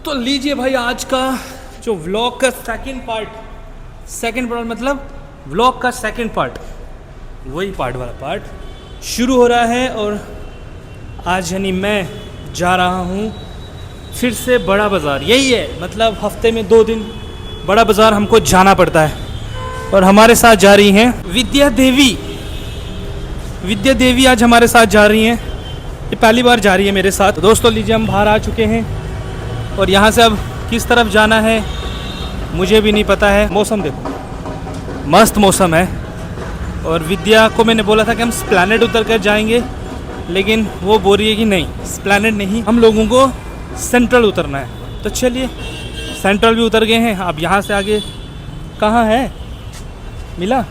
तो लीजिए भाई आज का जो व्लॉग का सेकंड पार्ट मतलब व्लॉग का सेकंड पार्ट, वही पार्ट वाला पार्ट शुरू हो रहा है। और आज यानी मैं जा रहा हूँ फिर से बड़ा बाज़ार। यही है मतलब हफ्ते में 2 दिन बड़ा बाज़ार हमको जाना पड़ता है। और हमारे साथ जा रही हैं विद्या देवी आज हमारे साथ जा रही हैं। ये पहली बार जा रही है मेरे साथ। दोस्तों लीजिए हम बाहर आ चुके हैं और यहाँ से अब किस तरफ जाना है मुझे भी नहीं पता है। मौसम देखो, मस्त मौसम है। और विद्या को मैंने बोला था कि हम स्प्लैनेड उतर कर जाएंगे, लेकिन वो बोल रही है कि नहीं स्प्लैनेड नहीं, हम लोगों को सेंट्रल उतरना है। तो चलिए सेंट्रल भी उतर गए हैं। अब यहाँ से आगे कहाँ है, मिला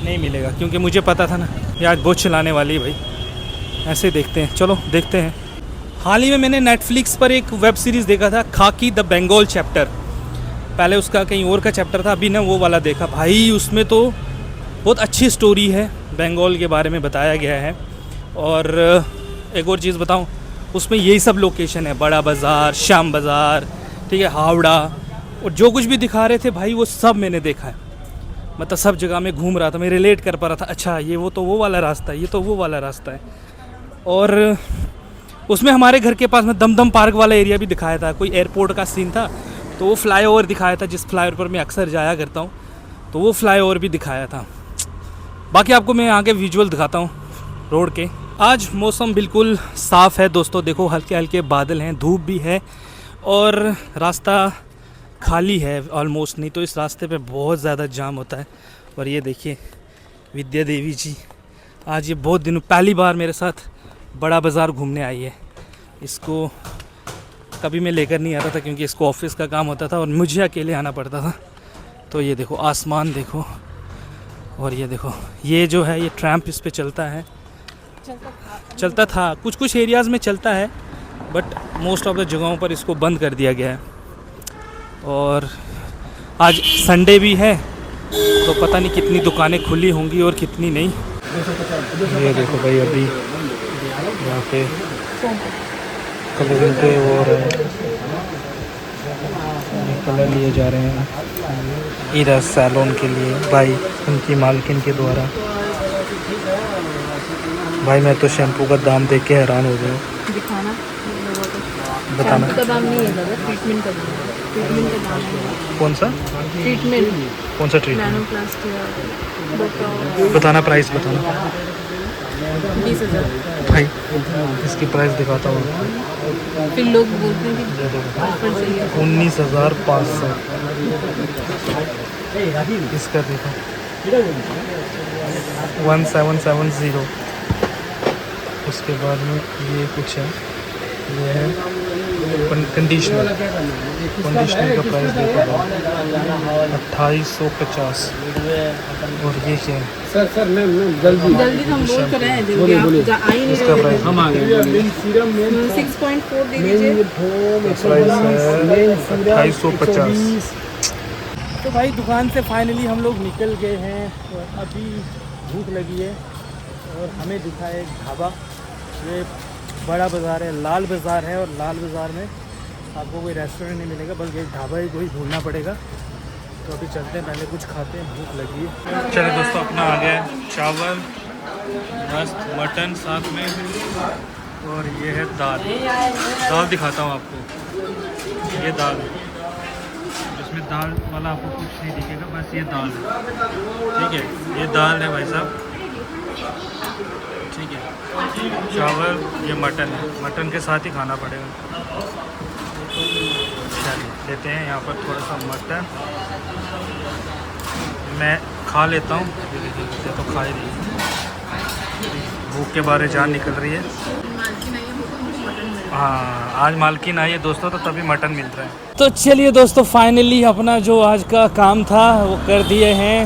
नहीं मिलेगा क्योंकि मुझे पता था ना ये आज बहुत चलाने वाली है भाई। ऐसे देखते हैं, चलो देखते हैं। हाल ही में मैंने नेटफ्लिक्स पर एक वेब सीरीज़ देखा था, खाकी द बंगाल चैप्टर। पहले उसका कहीं और का चैप्टर था, अभी ना वो वाला देखा भाई। उसमें तो बहुत अच्छी स्टोरी है, बंगाल के बारे में बताया गया है। और एक और चीज़ बताऊं, उसमें यही सब लोकेशन है, बड़ा बाज़ार, श्याम बाज़ार, ठीक है, हावड़ा, और जो कुछ भी दिखा रहे थे भाई वो सब मैंने देखा है। मतलब सब जगह में घूम रहा था, मैं रिलेट कर पा रहा था, अच्छा ये वो तो वो वाला रास्ता है, ये तो वो वाला रास्ता है। और उसमें हमारे घर के पास में दमदम पार्क वाला एरिया भी दिखाया था। कोई एयरपोर्ट का सीन था तो वो फ्लाईओवर दिखाया था, जिस फ्लाईओवर पर मैं अक्सर जाया करता हूँ, तो वो फ्लाईओवर भी दिखाया था। बाकी आपको मैं आगे विजुअल दिखाता हूँ रोड के। आज मौसम बिल्कुल साफ़ है दोस्तों, देखो हल्के हल्के बादल हैं, धूप भी है और रास्ता खाली है ऑलमोस्ट। नहीं तो इस रास्ते पे बहुत ज़्यादा जाम होता है। और ये देखिए विद्या देवी जी आज ये बहुत दिनों पहली बार मेरे साथ बड़ा बाज़ार घूमने आई है। इसको कभी मैं लेकर नहीं आता था क्योंकि इसको ऑफिस का काम होता था और मुझे अकेले आना पड़ता था। तो ये देखो आसमान देखो, और ये देखो ये जो है ये ट्रैम्प इस पे चलता है, चलता था कुछ कुछ एरियाज़ में चलता है, बट मोस्ट ऑफ द जगहों पर इसको बंद कर दिया गया है। और आज संडे भी है तो पता नहीं कितनी दुकानें खुली होंगी और कितनी नहीं। ये देखो भाई अभी यहाँ पे कलरिंग पे और कलर लिए जा रहे हैं इधर सैलून के लिए भाई, उनकी मालकिन के द्वारा। भाई मैं तो शैम्पू का दाम देख के हैरान हो गया। बताना का दाम नहीं है दादा, ट्रीटमेंट का दाम है। ट्रीटमेंट का दाम है। कौन सा ट्रीटमेंट? कौन सा ट्रीटमेंट? नैनोप्लास्टी। बताना प्राइस बताना 20,000। भाई इसकी प्राइस दिखाता हूँ। फिर लोग बोलते हैं कि ऑफर चाहिए। 19,500 इसका देखो 1770। उसके बाद में ये कुछ है, ये है कंडीशनर का प्राइस देखो 2850। और ये क्या है सर मैम जल्दी हम बोल कर रहे हैं, जल्दी आप आ ही नहीं इसका प्राइस? हम आ गए। 6.4 दे दीजिए। प्राइस है 2850। तो भाई दुकान से फाइनली हम लोग निकल गए हैं और अभी भूख लगी है और हमें दिखा है एक ढाबा। ये बड़ा बाज़ार है, लाल बाज़ार है, और लाल बाज़ार में आपको कोई रेस्टोरेंट नहीं मिलेगा बल्कि एक ढाबा ही कोई ढूंढना पड़ेगा। तो अभी चलते हैं, पहले कुछ खाते हैं, भूख लगी है। चलिए दोस्तों अपना आ गया चावल, मस्त मटन साथ में, और ये है दाल दिखाता हूँ आपको। ये दाल जिसमें दाल वाला आपको कुछ नहीं दिखेगा, बस ये दाल है, ठीक है। ये दाल है भाई साहब, ठीक है। चावल, ये मटन है, मटन के साथ ही खाना पड़ेगा। चलिए लेते हैं यहाँ पर थोड़ा सा मटन, मैं खा लेता हूँ। ये तो खा ही रही है, भूख के बारे जान निकल रही है। हाँ आज मालकिन आई है दोस्तों, तो तभी मटन मिल रहा है। तो चलिए दोस्तों फाइनली अपना जो आज का काम था वो कर दिए हैं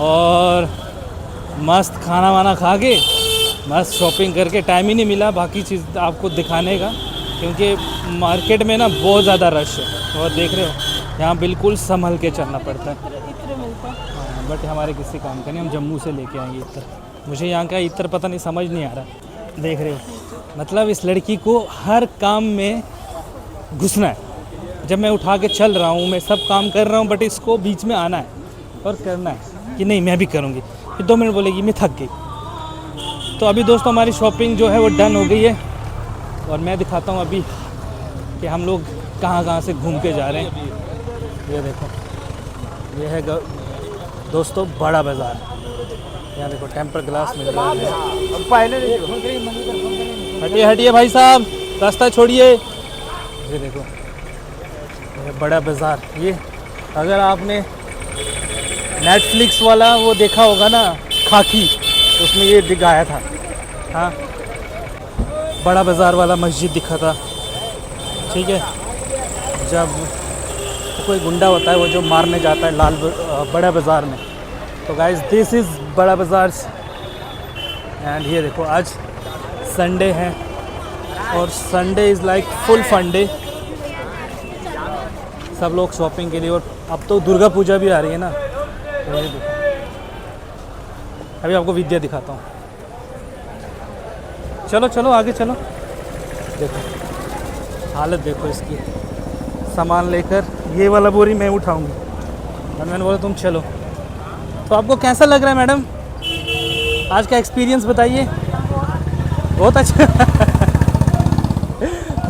और मस्त खाना वाना खा के मस्त शॉपिंग करके टाइम ही नहीं मिला बाकी चीज़ आपको दिखाने का, क्योंकि मार्केट में ना बहुत ज़्यादा रश है। और देख रहे हो यहाँ बिल्कुल संभल के चलना पड़ता है। हाँ बट हमारे किसी काम का नहीं, हम जम्मू से लेके आएंगे इत्र। मुझे यहाँ का इत्र पता नहीं समझ नहीं आ रहा, देख रहे हो मतलब इस लड़की को हर काम में घुसना है। जब मैं उठा के चल रहा हूँ, मैं सब काम कर रहा हूँ, बट इसको बीच में आना है और करना है कि नहीं मैं भी करूँगी। फिर 2 मिनट बोलेगी मैं थक गई। तो अभी दोस्तों हमारी शॉपिंग जो है वो डन हो गई है और मैं दिखाता हूँ अभी कि हम लोग कहाँ कहाँ से घूम के जा रहे हैं। ये देखो, ये है दोस्तों बड़ा बाज़ार। यहाँ देखो टेम्पर ग्लास मिल रहा है। हटिए हटिए भाई साहब, रास्ता छोड़िए। ये देखो ये बड़ा बाज़ार। ये अगर आपने नेटफ्लिक्स वाला वो देखा होगा ना, खाकी, उसमें ये दिखाया था। हाँ, बड़ा बाज़ार वाला मस्जिद दिखा था, ठीक है। जब कोई गुंडा होता है वो जो मारने जाता है बड़ा बाज़ार में। तो गाइस दिस इज़ बड़ा बाज़ार। एंड ये देखो आज संडे है और Sunday is like full fun day. सब लोग शॉपिंग के लिए, और अब तो दुर्गा पूजा भी आ रही है ना। तो ये देखो, अभी आपको विद्या दिखाता हूँ। चलो चलो आगे चलो। देखो हालत देखो इसकी। सामान लेकर ये वाला बोरी मैं उठाऊंगी और मैंने बोला तुम चलो। तो आपको कैसा लग रहा है मैडम, आज का एक्सपीरियंस बताइए। बहुत अच्छा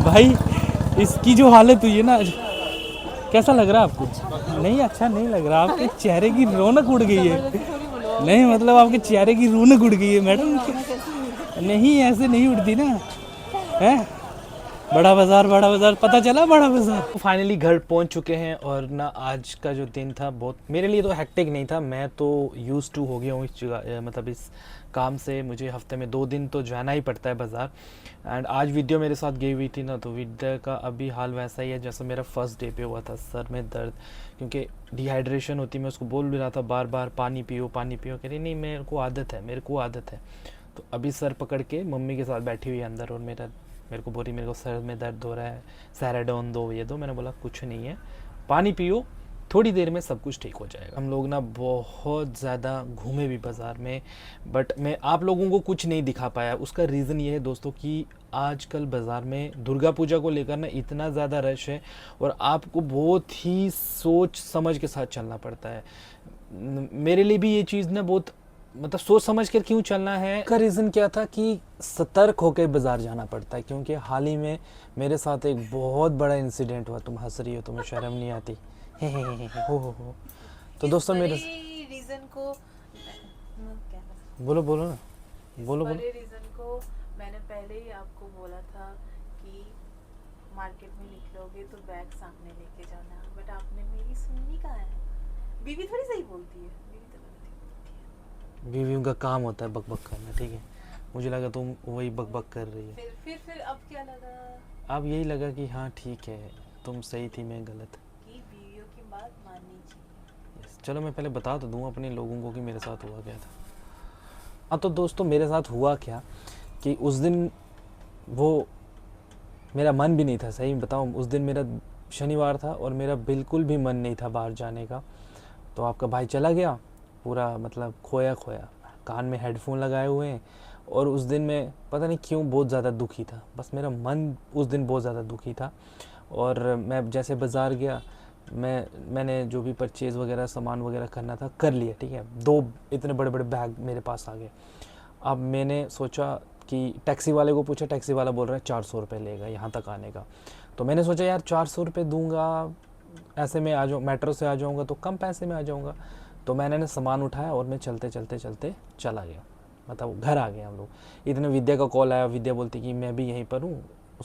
भाई इसकी जो हालत हुई है ना, कैसा लग रहा है आपको? नहीं अच्छा नहीं लग रहा, आपके चेहरे की रौनक उड़ गई है। नहीं मतलब आपके चेहरे की रौनक उड़ गई है मैडम। नहीं ऐसे नहीं उड़ती ना, है? बड़ा बाज़ार पता चला, बड़ा बाज़ार। फाइनली घर पहुंच चुके हैं और ना आज का जो दिन था बहुत मेरे लिए तो हेक्टिक नहीं था। मैं तो यूज़ टू हो गया हूँ इस जगह, मतलब इस काम से। मुझे हफ्ते में 2 दिन तो जाना ही पड़ता है बाज़ार। एंड आज विद्या मेरे साथ गई हुई थी ना, तो विद्या का अभी हाल वैसा ही है जैसा मेरा फर्स्ट डे पे हुआ था। सर में दर्द, क्योंकि डिहाइड्रेशन होती। मैं उसको बोल भी रहा था बार बार पानी पियो पानी पियो, कह रही नहीं मेरे को आदत है। तो अभी सर पकड़ के मम्मी के साथ बैठी हुई है अंदर और मेरे को बोल रही मेरे को सर में दर्द हो रहा है, सैराडोन दो ये दो। मैंने बोला कुछ नहीं है, पानी पियो, थोड़ी देर में सब कुछ ठीक हो जाएगा। हम लोग ना बहुत ज़्यादा घूमे भी बाज़ार में, बट मैं आप लोगों को कुछ नहीं दिखा पाया। उसका रीज़न ये है दोस्तों कि आजकल बाज़ार में दुर्गा पूजा को लेकर ना इतना ज़्यादा रश है और आपको बहुत ही सोच समझ के साथ चलना पड़ता है। मेरे लिए भी ये चीज़ ना बहुत मतलब सोच समझ कर क्यों चलना है। का रीज़न क्या था कि सतर्क होकर बाज़ार जाना पड़ता है, क्योंकि हाल ही में मेरे साथ एक बहुत बड़ा इंसिडेंट हुआ। तुम हंस रही हो, तुम्हें शर्म नहीं आती? हो। तो दोस्तों मेरे रीजन को बोलो ना, बोलो। रीजन को मैंने पहले ही आपको बोला था कि मार्केट में निकलोगे तो बैग सामने लेके जाना, बट आपने मेरी सुननी कहाँ है? बीवी थोड़ी सही बोलती है, बीवी तो गलती बोलती है। बीवियों का काम होता है बक करना, ठीक है। मुझे लगा तुम वही बक कर रही है। फिर अब क्या लगा? अब यही लगा कि हाँ ठीक है, तुम सही थी मैं गलत। कि बीवियों की बात माननी चाहिए। चलो मैं पहले बता तो दूँ अपने लोगों को कि मेरे साथ हुआ क्या था। हाँ तो दोस्तों मेरे साथ हुआ क्या कि उस दिन वो मेरा मन भी नहीं था, सही बताऊँ। उस दिन मेरा शनिवार था और मेरा बिल्कुल भी मन नहीं था बाहर जाने का। तो आपका भाई चला गया पूरा, मतलब खोया कान में हेडफोन लगाए हुए हैं। और उस दिन मैं पता नहीं क्यों बहुत ज़्यादा दुखी था, बस मेरा मन उस दिन बहुत ज़्यादा दुखी था। और मैं जैसे बाज़ार गया, मैंने जो भी परचेज़ वगैरह सामान वगैरह करना था कर लिया, ठीक है। 2 इतने बड़े बड़े बैग मेरे पास आ गए। अब मैंने सोचा कि टैक्सी वाले को पूछा, टैक्सी वाला बोल रहा है 400 रुपये लेगा यहाँ तक आने का। तो मैंने सोचा यार 400 रुपये दूंगा, ऐसे में आ जाऊँ, मेट्रो से आ जाऊँगा तो कम पैसे में आ जाऊँगा। तो मैंने सामान उठाया और मैं चलते चला गया, मतलब घर आ गए हम लोग। इतने विद्या का कॉल आया, विद्या बोलती कि मैं भी यहीं पर हूँ,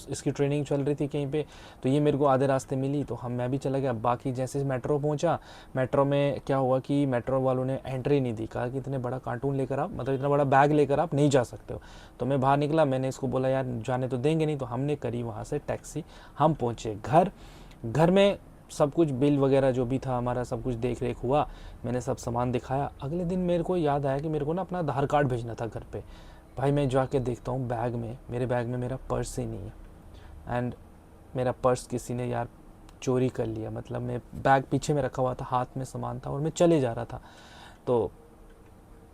इसकी ट्रेनिंग चल रही थी कहीं पे, तो ये मेरे को आधे रास्ते मिली तो मैं भी चला गया। बाकी जैसे मेट्रो पहुंचा, मेट्रो में क्या हुआ कि मेट्रो वालों ने एंट्री नहीं दी, कहा कि इतने बड़ा कार्टून लेकर आप, मतलब इतना बड़ा बैग लेकर आप नहीं जा सकते हो। तो मैं बाहर निकला, मैंने इसको बोला यार जाने तो देंगे नहीं, तो हमने करी वहाँ से टैक्सी। हम पहुँचे घर में सब कुछ बिल वगैरह जो भी था हमारा सब कुछ देख रेख हुआ, मैंने सब सामान दिखाया। अगले दिन मेरे को याद आया कि मेरे को ना अपना आधार कार्ड भेजना था घर पे। भाई मैं जाके देखता हूँ मेरे बैग में मेरा पर्स ही नहीं है। एंड मेरा पर्स किसी ने यार चोरी कर लिया, मतलब मैं बैग पीछे में रखा हुआ था, हाथ में सामान था और मैं चले जा रहा था। तो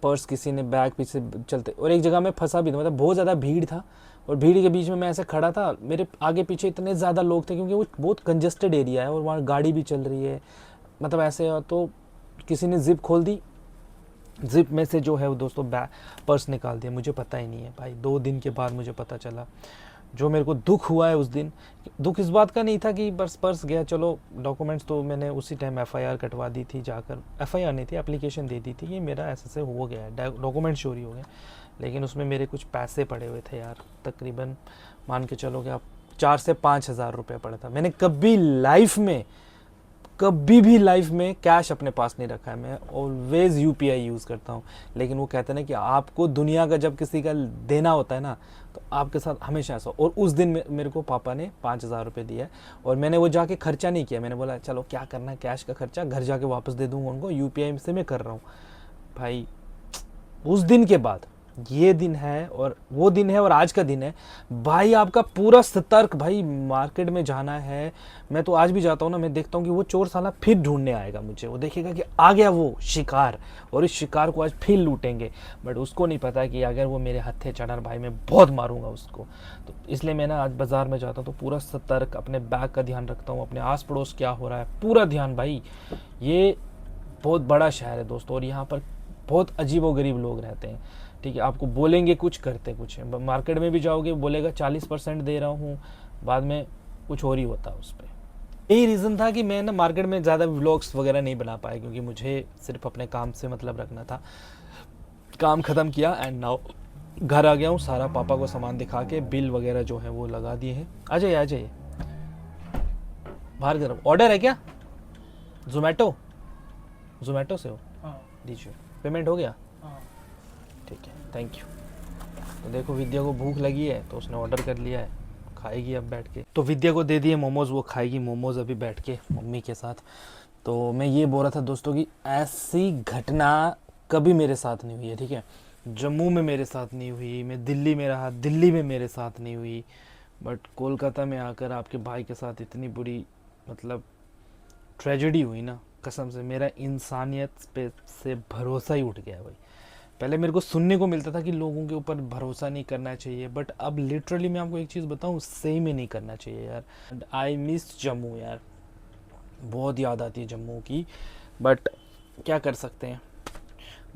पर्स किसी ने बैग पीछे चलते, और एक जगह में फंसा भी था, मतलब बहुत ज़्यादा भीड़ था और भीड़ के बीच में मैं ऐसे खड़ा था, मेरे आगे पीछे इतने ज़्यादा लोग थे क्योंकि वो बहुत कंजेस्टेड एरिया है और वहाँ गाड़ी भी चल रही है, मतलब ऐसे। तो किसी ने जिप खोल दी, जिप में से जो है वो दोस्तों पर्स निकाल दिया, मुझे पता ही नहीं है भाई। 2 दिन के बाद मुझे पता चला। जो मेरे को दुख हुआ है उस दिन, दुख इस बात का नहीं था कि बस पर्स गया, चलो डॉक्यूमेंट्स तो मैंने उसी टाइम एफआईआर कटवा दी थी, जाकर एफआईआर नहीं थी, एप्लीकेशन दे दी थी कि मेरा ऐसे हो गया है, डॉक्यूमेंट चोरी हो गए। लेकिन उसमें मेरे कुछ पैसे पड़े हुए थे यार, तकरीबन मान के चलो कि आप 4 से 5 हज़ार रुपये पड़ा था। मैंने कभी भी लाइफ में कैश अपने पास नहीं रखा है, मैं ऑलवेज यूपीआई यूज़ करता हूँ। लेकिन वो कहते हैं ना कि आपको दुनिया का जब किसी का देना होता है ना, तो आपके साथ हमेशा ऐसा। और उस दिन मेरे को पापा ने 5,000 रुपये दिया है और मैंने वो जाके खर्चा नहीं किया। मैंने बोला चलो क्या करना है, कैश का खर्चा घर जाके वापस दे दूँगा उनको, यूपीआई से मैं कर रहा हूँ भाई। उस दिन के बाद ये दिन है और वो दिन है और आज का दिन है भाई, आपका पूरा सतर्क भाई। मार्केट में जाना है, मैं तो आज भी जाता हूँ ना, मैं देखता हूँ कि वो चोर साला फिर ढूंढने आएगा मुझे, वो देखेगा कि आ गया वो शिकार और इस शिकार को आज फिर लूटेंगे। बट उसको नहीं पता है कि अगर वो मेरे हत्थे चढ़ा भाई मैं बहुत मारूंगा उसको। तो इसलिए मैं ना आज बाज़ार में जाता हूँ तो पूरा सतर्क, अपने बैग का ध्यान रखता हूँ, अपने आस पड़ोस क्या हो रहा है पूरा ध्यान भाई। ये बहुत बड़ा शहर है दोस्तों और यहाँ पर बहुत अजीबोगरीब लोग रहते हैं, ठीक है। आपको बोलेंगे कुछ, करते कुछ है। मार्केट में भी जाओगे बोलेगा 40% दे रहा हूँ, बाद में कुछ और ही होता है उस पर। यही रीज़न था कि मैं ना मार्केट में ज़्यादा व्लॉग्स वगैरह नहीं बना पाया क्योंकि मुझे सिर्फ अपने काम से मतलब रखना था। काम ख़त्म किया एंड नाउ घर आ गया हूँ, सारा पापा को सामान दिखा के बिल वगैरह जो है वो लगा दिए हैं। आ जाइए बाहर की तरफ। ऑर्डर है क्या जोमेटो से हो? हाँ दीजिए, पेमेंट हो गया? हाँ ठीक है, थैंक यू। तो देखो विद्या को भूख लगी है तो उसने ऑर्डर कर लिया है, खाएगी अब बैठ के। तो विद्या को दे दिए मोमोज़, वो खाएगी मोमोज़ अभी बैठ के मम्मी के साथ। तो मैं ये बोल रहा था दोस्तों कि ऐसी घटना कभी मेरे साथ नहीं हुई है, ठीक है। जम्मू में मेरे साथ नहीं हुई, मैं दिल्ली में रहा, दिल्ली में मेरे साथ नहीं हुई, बट कोलकाता में आकर आपके भाई के साथ इतनी बुरी मतलब ट्रेजेडी हुई ना, कसम से मेरा इंसानियत पे से भरोसा ही उठ गया भाई। पहले मेरे को सुनने को मिलता था कि लोगों के ऊपर भरोसा नहीं करना चाहिए, बट अब लिटरली मैं आपको एक चीज़ बताऊं, सही में नहीं करना चाहिए यार। एंड आई मिस जम्मू यार, बहुत याद आती है जम्मू की, बट क्या कर सकते हैं,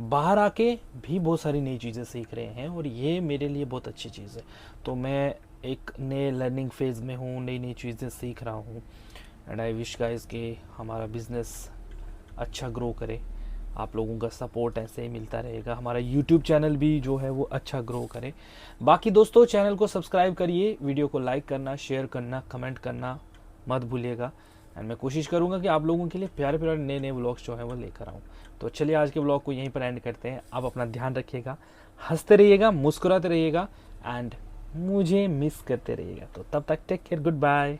बाहर आके भी बहुत सारी नई चीज़ें सीख रहे हैं और ये मेरे लिए बहुत अच्छी चीज़ है। तो मैं एक नए लर्निंग फेज़ में हूँ, नई नई चीज़ें सीख रहा हूँ एंड आई विश गाइस कि हमारा बिज़नेस अच्छा ग्रो करे, आप लोगों का सपोर्ट ऐसे ही मिलता रहेगा, हमारा यूट्यूब चैनल भी जो है वो अच्छा ग्रो करे। बाकी दोस्तों चैनल को सब्सक्राइब करिए, वीडियो को लाइक करना, शेयर करना, कमेंट करना मत भूलिएगा एंड मैं कोशिश करूँगा कि आप लोगों के लिए प्यारे प्यारे नए नए व्लॉग्स जो है वो लेकर आऊँ। तो चलिए आज के व्लॉग को यहीं पर एंड करते हैं। आप अपना ध्यान रखिएगा, हंसते रहिएगा, मुस्कुराते रहिएगा एंड मुझे मिस करते रहिएगा। तो तब तक टेक केयर, गुड बाय।